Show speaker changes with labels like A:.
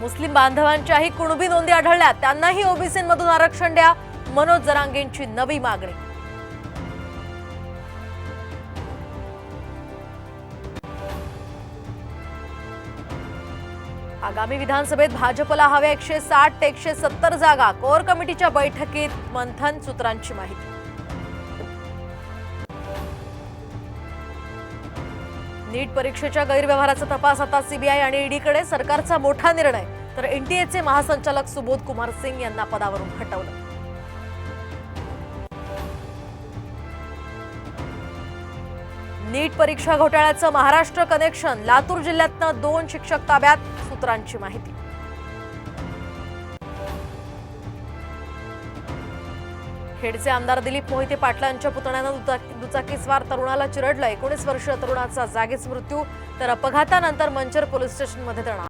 A: मुस्लिम बांधवांच्याही कुणबी नोंदी आढळल्या, त्यांनाही ओबीसीमधून आरक्षण द्या, मनोज जरांगेंची नवी मागणी। आगामी विधानसभेत भाजपला हव्या 160 ते 170 जागा, कोर कमिटीच्या बैठकीत मंथन सूत्रांची माहिती। नीट परीक्षेच्या गैरव्यवहाराचा तपास आता सीबीआय आणि ईडीकडे। सरकारचा मोठा निर्णय, तर एनटीएचे महासंचालक सुबोध कुमार सिंग यांना पदावरून हटवलं। नीट परीक्षा घोटाळ्याचं महाराष्ट्र कनेक्शन, लातूर जिल्ह्यातनं 2 शिक्षक ताब्यात, सूत्रांची माहिती। खेडचे आमदार दिलीप मोहिते पाटलांच्या पुतण्यानं दुचाकीस्वार तरुणाला चिरडलं। 19 वर्षीय तरुणाचा जागीच मृत्यू, तर अपघातानंतर मंचर पोलीस स्टेशनमध्ये तणाव।